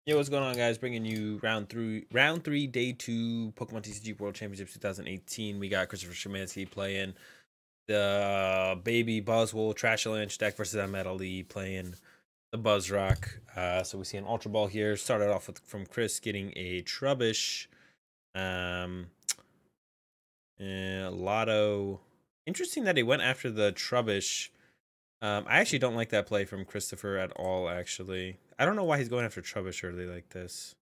Yo, what's going on, guys? Bringing you round three, day 2, Pokemon TCG World Championships 2018. We got Christopher Szymanski playing the Baby Buzzwole Trash Avalanche deck versus Ahmed Ali playing the BuzzRoc. So we see an Ultra Ball here. Started off with from Chris getting a Trubbish, Lotto. Interesting that he went after the Trubbish. I actually don't like that play from Christopher at all, actually. I don't know why he's going after Trubbish early like this.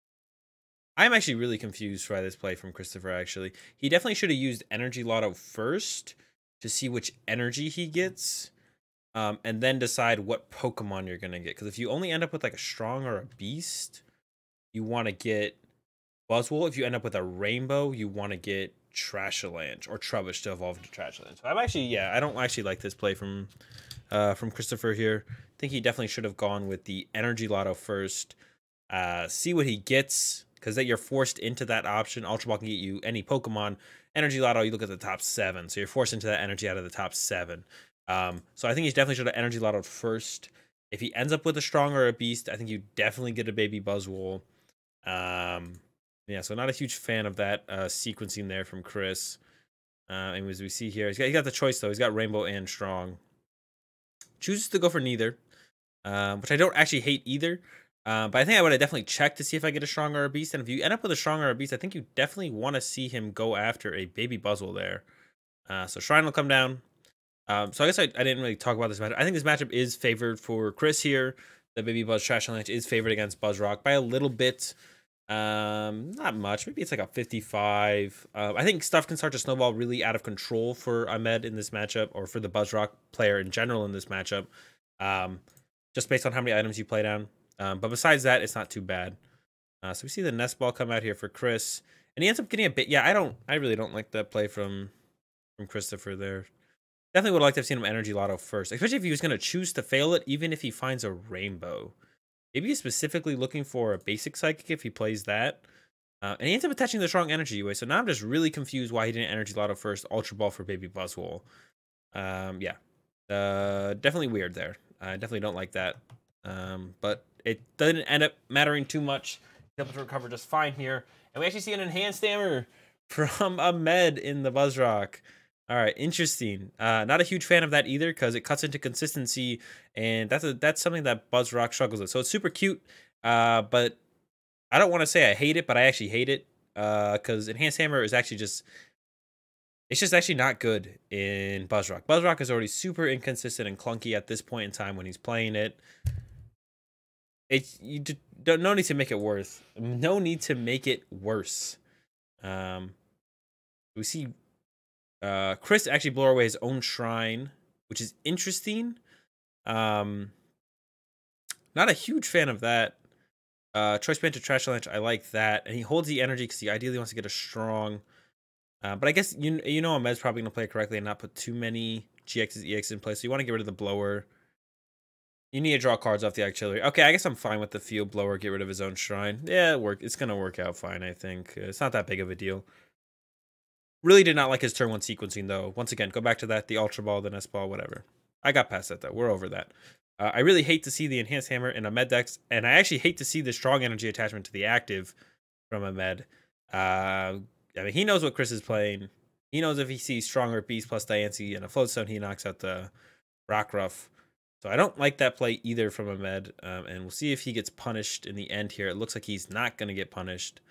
I'm actually really confused by this play from Christopher, actually. He definitely should have used Energy Lotto first to see which energy he gets, and then decide what Pokemon you're going to get. Because if you only end up with like a Strong or a Beast, you want to get Buzzwole. If you end up with a Rainbow, you want to get Trashalanche or Trubbish to evolve into Trashalanche. So I'm actually, yeah, I don't actually like this play from Christopher here. I think he definitely should have gone with the Energy Lotto first. See what he gets, because that you're forced into that option. Ultra Ball can get you any Pokemon. Energy Lotto, you look at the top 7, so you're forced into that energy out of the top 7. So I think he definitely should have Energy Lotto first. If he ends up with a Strong or a Beast, I think you definitely get a Baby Buzzwole. Yeah, so not a huge fan of that sequencing there from Chris. And as we see here, he's got the choice, though. He's got Rainbow and Strong. Chooses to go for neither, which I don't actually hate either. But I think I would have definitely checked to see if I get a Strong or a Beast. And if you end up with a Strong or a Beast, I think you definitely want to see him go after a Baby Buzzwole there. So Shrine will come down. So I guess I didn't really talk about this matchup. I think this matchup is favored for Chris here. The Baby Buzz Trash Avalanche is favored against BuzzRoc by a little bit. Not much. Maybe it's like a 55. I think stuff can start to snowball really out of control for Ahmed in this matchup, or for the BuzzRoc player in general in this matchup. Just based on how many items you play down. But besides that, it's not too bad. So we see the Nest Ball come out here for Chris, and he ends up getting a bit. Yeah, I really don't like that play from Christopher there. Definitely would have liked to have seen him Energy Lotto first, especially if he was going to choose to fail it, even if he finds a Rainbow. Maybe he's specifically looking for a basic Psychic if he plays that. And he ends up attaching the Strong Energy anyway. So now I'm just really confused why he didn't Energy Lotto first, Ultra Ball for Baby Buzzwole. Yeah. Definitely weird there. I definitely don't like that. But it doesn't end up mattering too much. He's able to recover just fine here. And we actually see an Enhanced Hammer from Ahmed in the BuzzRoc. All right, interesting. Not a huge fan of that either, because it cuts into consistency, and that's something that BuzzRoc struggles with. So it's super cute, but I don't want to say I hate it, but I actually hate it, because Enhanced Hammer is actually it's just actually not good in BuzzRoc. BuzzRoc is already super inconsistent and clunky at this point in time when he's playing it. No need to make it worse. No need to make it worse. We see Chris actually blew away his own Shrine, which is interesting. Not a huge fan of that. Choice Band to Trash Lunch, I like that. And he holds the energy because he ideally wants to get a Strong. But I guess you know Ahmed's probably going to play it correctly and not put too many GXs, EXs in place. So you want to get rid of the Blower. You need to draw cards off the Auxiliary. Okay, I guess I'm fine with the Field Blower. Get rid of his own Shrine. Yeah, it's going to work out fine, I think. It's not that big of a deal. Really did not like his turn 1 sequencing, though. Once again, go back to that. The Ultra Ball, the Nest Ball, whatever. I got past that, though. We're over that. I really hate to see the Enhanced Hammer in Ahmed decks, and I actually hate to see the Strong Energy attachment to the active from Ahmed. I mean, he knows what Chris is playing. He knows if he sees Stronger Beast plus Diancie and a Floatstone, he knocks out the Rockruff. So I don't like that play either from Ahmed, and we'll see if he gets punished in the end here. It looks like he's not going to get punished.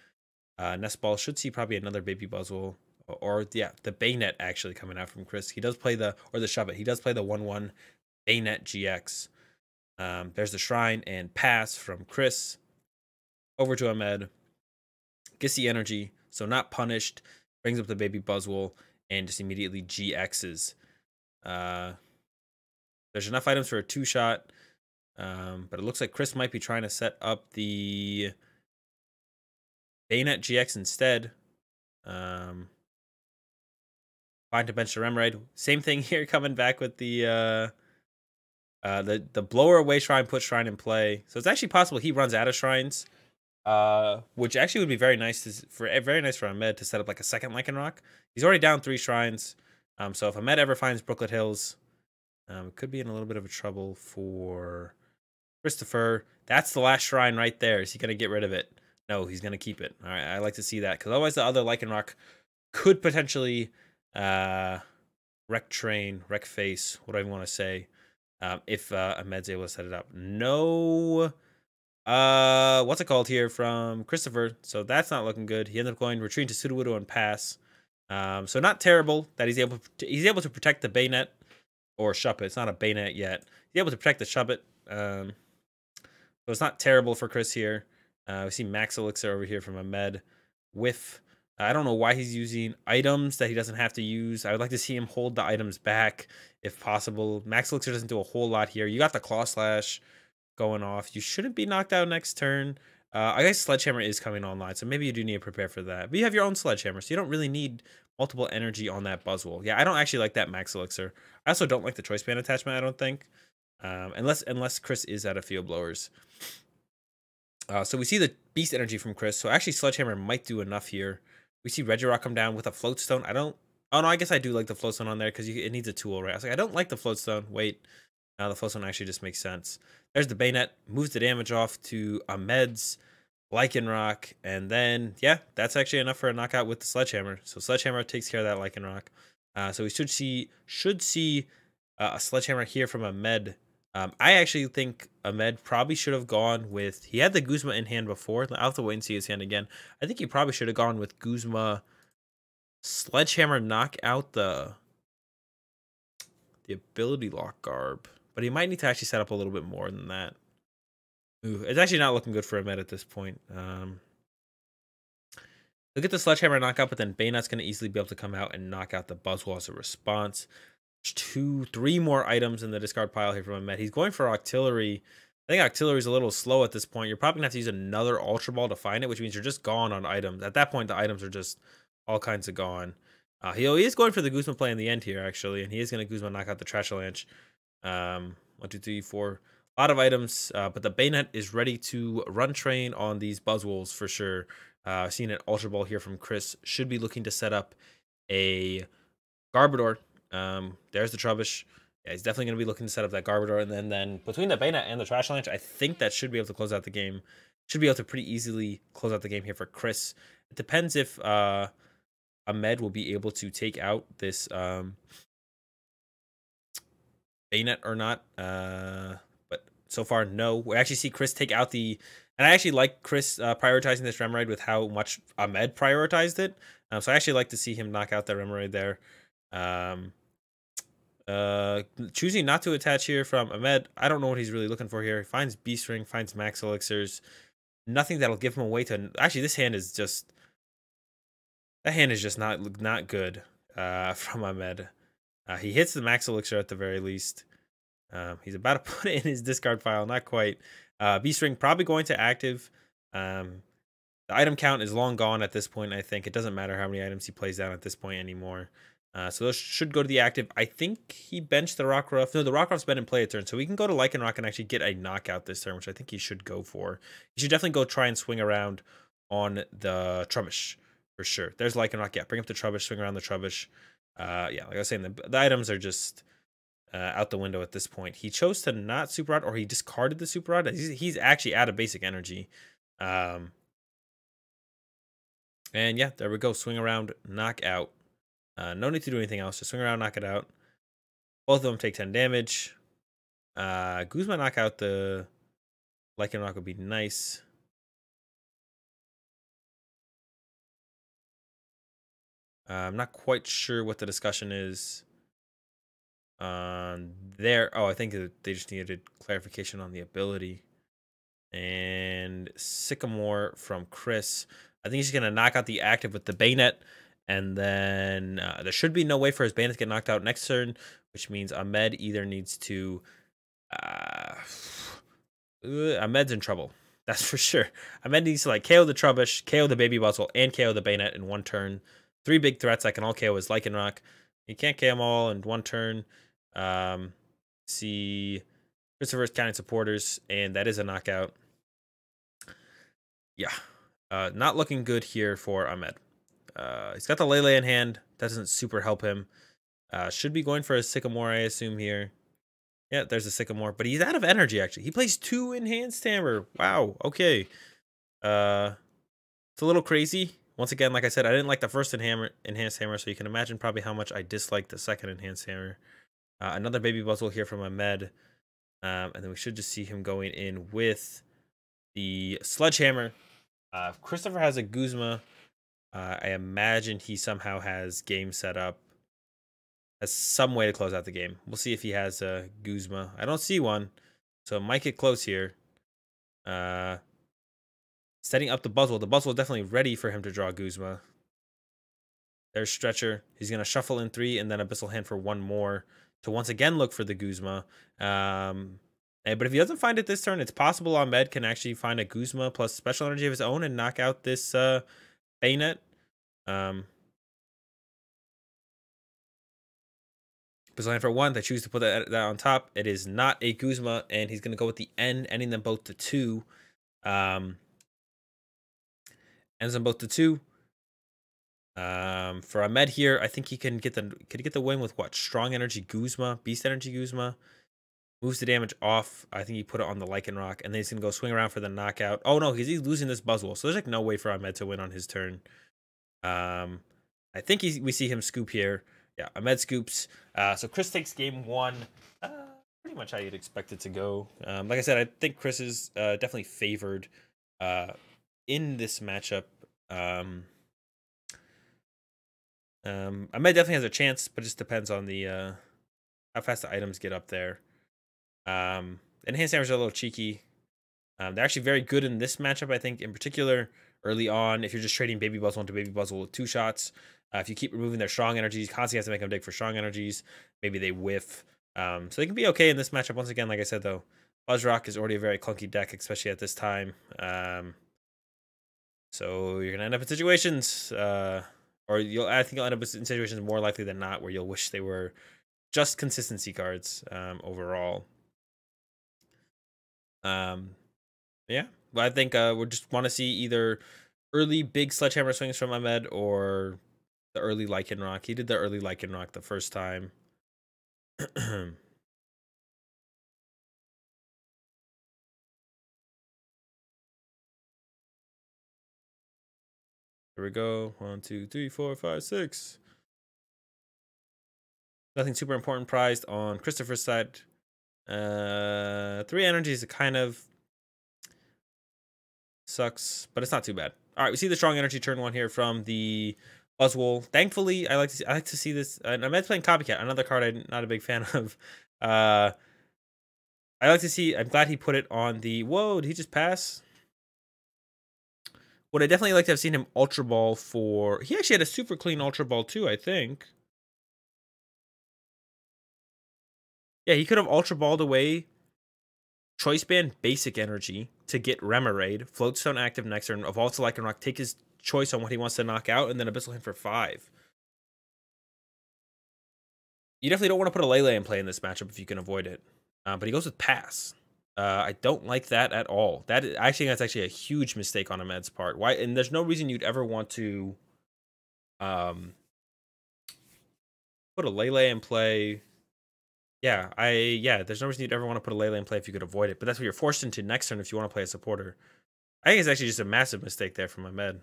Nest Ball should see probably another Baby Buzzwole. Or, yeah, the Baynet actually coming out from Chris. He does play the Shove It. He does play the 1/1 Baynet GX. There's the Shrine and pass from Chris. Over to Ahmed. Gets the energy, so not punished. Brings up the Baby Buzzwole and just immediately GXs. There's enough items for a 2-shot. But it looks like Chris might be trying to set up the Baynet GX instead. Find to bench the Remoraid. Same thing here, coming back with the Blower away Shrine, put Shrine in play. So it's actually possible he runs out of Shrines, which actually would be very nice for Ahmed to set up like a second Lycanroc. He's already down 3 Shrines. So if Ahmed ever finds Brooklet Hills, it could be in a little bit of a trouble for Christopher, that's the last shrine right there. Is he going to get rid of it? No, he's going to keep it. All right, I like to see that, because otherwise the other Lycanroc could potentially wreck train, wreck face, whatever you want to say, if Ahmed's able to set it up. No, what's it called here from Christopher? So that's not looking good. He ended up going retreat to Sudowoodo and pass. So not terrible that he's able to protect the Bayonet or Shuppet. It's not a Bayonet yet. He's able to protect the Shuppet. So it's not terrible for Chris here. We see Max Elixir over here from Ahmed. Whiff. I don't know why he's using items that he doesn't have to use. I would like to see him hold the items back if possible. Max Elixir doesn't do a whole lot here. You got the Claw Slash going off. You shouldn't be knocked out next turn. I guess Sledgehammer is coming online, so maybe you do need to prepare for that. But you have your own Sledgehammer, so you don't really need multiple energy on that Buzzwole. Yeah, I don't actually like that Max Elixir. I also don't like the Choice Band attachment, I don't think. Unless Chris is out of Field Blowers. So we see the Beast Energy from Chris. So actually Sledgehammer might do enough here. We see Regirock come down with a Float Stone. Oh no, I guess I do like the Float Stone on there because it needs a tool, right? I was like, I don't like the Float Stone. Wait, the Float Stone actually just makes sense. There's the Bayonet, moves the damage off to Ahmed's Lycanroc, and then yeah, that's actually enough for a knockout with the Sledgehammer. So Sledgehammer takes care of that Lycanroc. So we should see a Sledgehammer here from Ahmed. I actually think Ahmed probably should have gone with... He had the Guzma in hand before. I'll have to wait and see his hand again. I think he probably should have gone with Guzma Sledgehammer, knock out the ability lock Garb. But he might need to actually set up a little bit more than that. Ooh, it's actually not looking good for Ahmed at this point. Look at the Sledgehammer knockout, but then Bayonet's going to easily be able to come out and knock out the Buzzwole as a response. 3 more items in the discard pile here from Ahmed. He's going for Octillery. I think Octillery is a little slow at this point. You're probably going to have to use another Ultra Ball to find it, which means you're just gone on items. At that point, the items are just all kinds of gone. He is going for the Guzma play in the end here, actually, and he is going to Guzma knock out the Trashalanche. 1, 2, 3, 4. A lot of items, but the Bayonet is ready to run train on these Buzzwoles for sure. Seeing an Ultra Ball here from Chris. Should be looking to set up a Garbodor. There's the Trubbish. Yeah, he's definitely going to be looking to set up that Garbodor. And then between the Bayonet and the Trashalanche, I think that should be able to close out the game. Should be able to pretty easily close out the game here for Chris. It depends if Ahmed will be able to take out this Bayonet or not. But so far, no. We actually see Chris take out the... And I actually like Chris prioritizing this Remoraid with how much Ahmed prioritized it. So I actually like to see him knock out that Remoraid there. Choosing not to attach here from Ahmed. I don't know what he's really looking for here. He finds Beast Ring, finds Max Elixirs. Nothing that'll give him a way to... Actually, this hand is just... That hand is just not good from Ahmed. He hits the Max Elixir at the very least. He's about to put it in his discard pile. Not quite. Beast Ring probably going to active. The item count is long gone at this point, I think. It doesn't matter how many items he plays down at this point anymore. So those should go to the active. I think he benched the Rockruff. No, the Rockruff's been in play a turn. So we can go to Lycanroc and actually get a knockout this turn, which I think he should go for. He should definitely go try and swing around on the Trubbish for sure. There's Lycanroc. Yeah, bring up the Trubbish, swing around the Trubbish. Yeah, like I was saying, the items are just out the window at this point. He chose to not Super Rod, or he discarded the Super Rod. He's actually out of basic energy. And yeah, there we go. Swing around, knock out. No need to do anything else. Just swing around, knock it out. Both of them take 10 damage. Guzma knock out the Lycanroc would be nice. I'm not quite sure what the discussion is there. Oh, I think they just needed clarification on the ability. And Sycamore from Chris. I think he's going to knock out the active with the Bayonet. And then there should be no way for his Bayonet to get knocked out next turn, which means Ahmed either needs to... Ahmed's in trouble. That's for sure. Ahmed needs to like KO the Trubbish, KO the BabyBuzzGarb, and KO the Bayonet in one turn. 3 big threats I can all KO his Lycanroc. You can't KO them all in one turn. See Christopher's counting supporters, and that is a knockout. Yeah. Not looking good here for Ahmed. He's got the Lele in hand. That doesn't super help him. Should be going for a Sycamore, I assume, here. Yeah, there's a Sycamore, but he's out of energy, actually. He plays 2 Enhanced Hammer. Wow, okay. It's a little crazy. Once again, like I said, I didn't like the first Enhanced Hammer, so you can imagine probably how much I disliked the second Enhanced Hammer. Another Baby Buzzle here from Ahmed. And then we should just see him going in with the Sledgehammer. Christopher has a Guzma. I imagine he somehow has game set up. Has some way to close out the game. We'll see if he has a Guzma. I don't see one, so it might get close here. Setting up the Buzzle. The Buzzle is definitely ready for him to draw Guzma. There's Stretcher. He's going to shuffle in 3 and then Abyssal Hand for 1 more to once again look for the Guzma. But if he doesn't find it this turn, it's possible Ahmed can actually find a Guzma plus special energy of his own and knock out this Bayonet. Abyssal Hand for 1. They choose to put that on top. It is not a Guzma, and he's going to go with the N, ending them both to 2. Ends them both to 2. For Ahmed here, I think he can get the win with what? Strong Energy Guzma, Beast Energy Guzma. Moves the damage off. I think he put it on the Lycanroc, and then he's gonna go swing around for the knockout. Oh no, he's losing this Buzzwole, so there's like no way for Ahmed to win on his turn. I think we see him scoop here. Yeah, Ahmed scoops. So Chris takes game 1. Pretty much how you'd expect it to go. Like I said, I think Chris is definitely favored in this matchup. Ahmed definitely has a chance, but it just depends on the how fast the items get up there. Enhanced Hammers are a little cheeky. They're actually very good in this matchup, I think, in particular, early on, if you're just trading Baby Buzzle into Baby Buzzle with 2 shots. If you keep removing their strong energies, constantly have to make them dig for strong energies. Maybe they whiff. So they can be okay in this matchup. Once again, like I said, though, BuzzRoc is already a very clunky deck, especially at this time. So you're going to end up in situations, or I think you'll end up in situations more likely than not where you'll wish they were just consistency cards overall. Yeah, but I think we just want to see either early big Sledgehammer swings from Ahmed or the early Lycanroc. He did the early Lycanroc the first time. Here we go. 1, 2, 3, 4, 5, 6. Nothing super important prized on Christopher's side. 3 energies kind of sucks, but it's not too bad. All right, we see the strong energy turn 1 here from the Buzzwole. Thankfully, I like to see this. And I'm playing Copycat, another card I'm not a big fan of. I like to see. I'm glad he put it on the. Whoa! Did he just pass? Would I definitely like to have seen him Ultra Ball for. He actually had a super clean Ultra Ball too, I think. Yeah, he could have Ultra Balled away Choice Band Basic Energy to get Remoraid, Floatstone active next turn, evolve to Lycanroc, take his choice on what he wants to knock out, and then Abyssal Hand for 5. You definitely don't want to put a Lele in play in this matchup if you can avoid it. But he goes with Pass. I don't like that at all. That's actually a huge mistake on Ahmed's part. Why? And there's no reason you'd ever want to put a Lele in play. Yeah, there's no reason you'd ever want to put a Lele in play if you could avoid it. But that's what you're forced into next turn if you want to play a supporter. I think it's actually just a massive mistake there from Ahmed.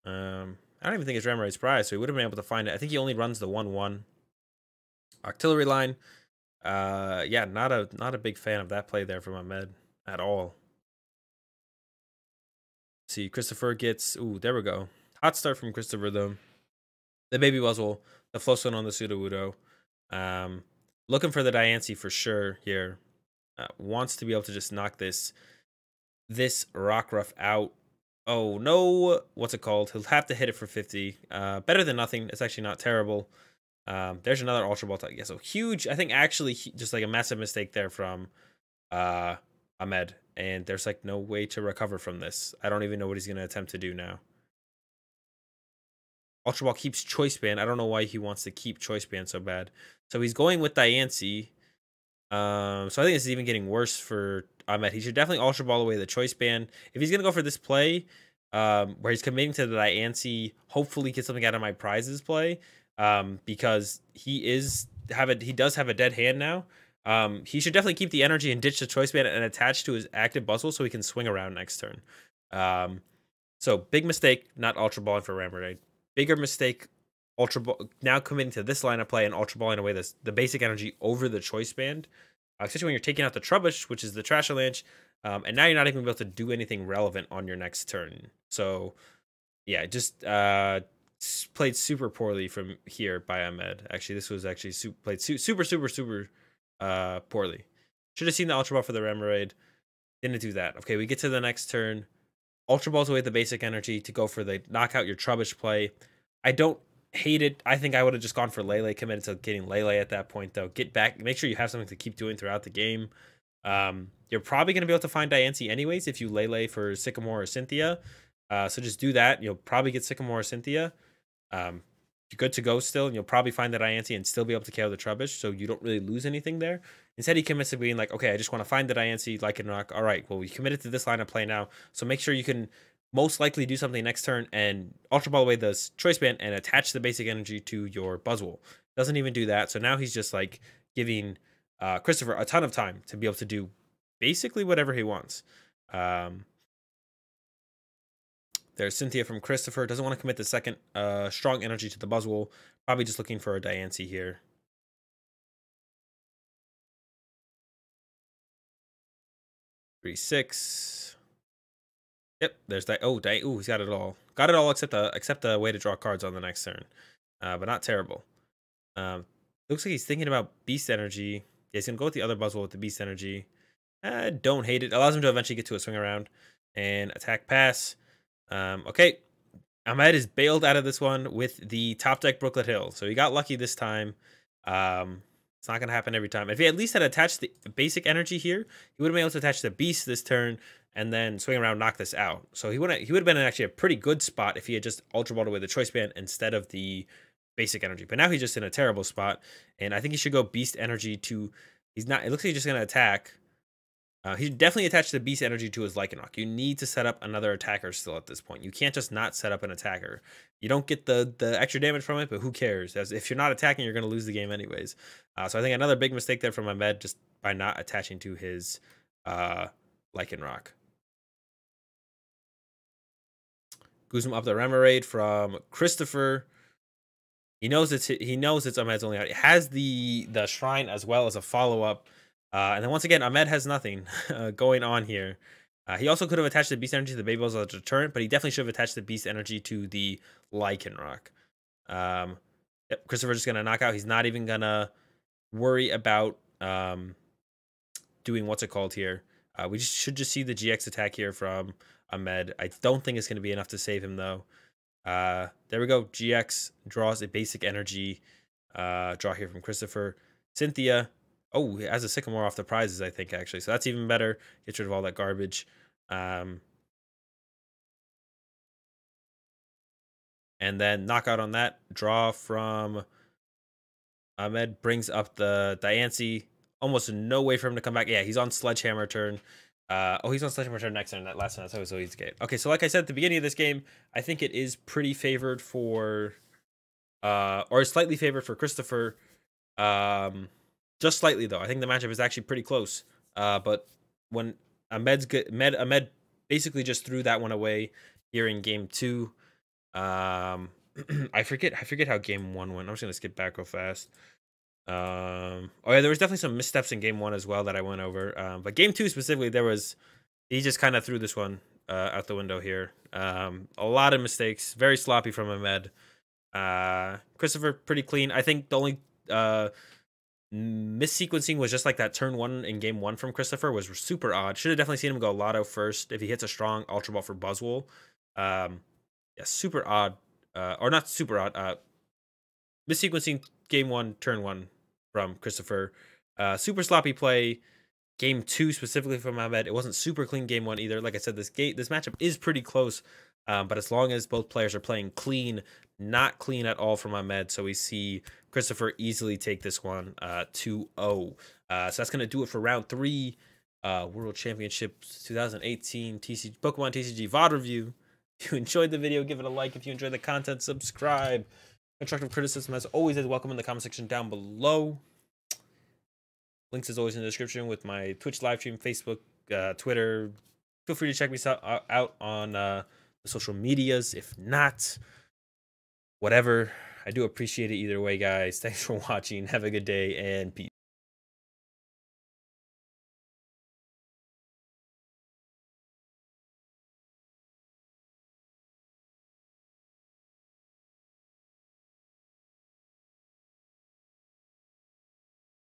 I don't even think it's Remoraid's prize, so he would have been able to find it. I think he only runs the 1/1 Octillery line. Yeah, not a big fan of that play there from Ahmed at all. See, Christopher gets. Ooh, there we go. Hot start from Christopher though. The Baby Buzzle, the Flowstone on the Sudowoodo. Looking for the Diancie for sure here. Wants to be able to just knock this Rockruff out. Oh no, what's it called? He'll have to hit it for 50. Better than nothing. It's actually not terrible. There's another Ultra Ball. Yeah, so huge. I think actually just like a massive mistake there from Ahmed. And there's like no way to recover from this. I don't even know what he's going to attempt to do now. Ultra Ball keeps Choice Band. I don't know why he wants to keep Choice Band so bad. So he's going with Diancie. So I think this is even getting worse for Ahmed. He should definitely Ultra Ball away the Choice Band. If he's going to go for this play, where he's committing to the Diancie, hopefully get something out of my prizes play. Because he does have a dead hand now. He should definitely keep the energy and ditch the choice band and attach to his active Buzzwole so he can swing around next turn. So big mistake, not Ultra Balling for Remoraid. Bigger mistake, Ultra Ball now committing to this line of play and Ultra Balling away the basic energy over the choice band. Especially when you're taking out the Trubbish, which is the Trash Avalanche, and now you're not even able to do anything relevant on your next turn. So, yeah, just played super poorly from here by Ahmed. Actually, this was actually played super poorly. Should have seen the Ultra Ball for the Remoraid. Didn't do that. Okay, we get to the next turn. Ultra Balls away the basic energy to go for the knock out your Trubbish play. I don't hate it. I think I would have just gone for Lele, committed to getting Lele at that point, though. Get back, make sure you have something to keep doing throughout the game. You're probably going to be able to find Diancie anyways if you Lele for Sycamore or Cynthia. So just do that. You'll probably get Sycamore or Cynthia. You're good to go still, and you'll probably find that Diancie and still be able to KO the Trubbish, so you don't really lose anything there. Instead, he commits to being like, okay, I just want to find the Diancie, Lycanroc. All right, well, we committed to this line of play now, so make sure you can most likely do something next turn and Ultra Ball away the choice band and attach the basic energy to your Buzzwole. Doesn't even do that, so now he's just like giving Christopher a ton of time to be able to do basically whatever he wants. There's Cynthia from Christopher. Doesn't want to commit the second strong energy to the Buzzwole. Probably just looking for a Diancie here. Three, 6. Yep, there's that. Oh, he's got it all. Got it all except the way to draw cards on the next turn. But not terrible. Looks like he's thinking about Beast Energy. Yeah, he's going to go with the other Buzzwole with the Beast Energy. Don't hate it. Allows him to eventually get to a swing around. And attack pass. Okay. Ahmed is bailed out of this one with the top deck Brooklet Hill. So he got lucky this time. It's not going to happen every time. If he at least had attached the basic energy here, he would have been able to attach the Beast this turn and then swing around, knock this out. So he would have been in actually a pretty good spot if he had just Ultra Balled away the Choice Band instead of the basic energy. But now he's just in a terrible spot, and I think he should go Beast Energy to... He's not... It looks like he's just going to attack. He should definitely attach the Beast Energy to his Lycanroc. You need to set up another attacker still at this point. You can't just not set up an attacker. You don't get the extra damage from it, but who cares? As if you're not attacking, you're going to lose the game anyways. So I think another big mistake there from Ahmed just by not attaching to his Lycanroc. Guzman up the Remoraid from Christopher. He knows it's Ahmed's only out. It has the Shrine as well as a follow-up. And then once again, Ahmed has nothing going on here. He also could have attached the Beast Energy to the Baby as a deterrent, but he definitely should have attached the Beast Energy to the Lycanroc. Yep, Christopher's just going to knock out. He's not even going to worry about doing what's it called here. We should just see the GX attack here from Ahmed. I don't think it's going to be enough to save him, though. There we go. GX draws a basic energy. Draw here from Christopher. Cynthia. Oh, he has a Sycamore off the prizes, I think, actually. So that's even better. Gets rid of all that garbage. And then knockout on that. Draw from Ahmed. Brings up the Diancie. Almost no way for him to come back. Yeah, he's on Sledgehammer turn. He's on Sledgehammer turn next turn. That last turn, that's always easy to get. Okay, so like I said at the beginning of this game, I think it is pretty favored for... or slightly favored for Christopher. Just slightly, though. I think the matchup is actually pretty close. But when Ahmed basically just threw that one away here in game 2. I forget how game 1 went. I'm just gonna skip back real fast. Oh yeah, there was definitely some missteps in game 1 as well that I went over. But game 2 specifically, he just kind of threw this one out the window here. A lot of mistakes, very sloppy from Ahmed. Christopher pretty clean. I think the only missequencing was just like that turn 1 in game 1 from Christopher was super odd. Should have definitely seen him go Lotto first if he hits a strong Ultra Ball for Buzzwole. Yeah, super odd. Or not super odd. Missequencing game 1, turn 1 from Christopher. Super sloppy play. Game 2 specifically from Ahmed. It wasn't super clean game 1 either. Like I said, this matchup is pretty close. But as long as both players are playing clean, not clean at all from Ahmed. So we see Christopher easily take this one 2-0. So that's going to do it for round 3 World Championships 2018 Pokemon TCG VOD review. If you enjoyed the video, give it a like. If you enjoyed the content, subscribe. Constructive criticism, as always, is welcome in the comment section down below. Links as always in the description with my Twitch live stream, Facebook, Twitter. Feel free to check me out on the social medias. If not, whatever. I do appreciate it either way, guys. Thanks for watching. Have a good day and peace.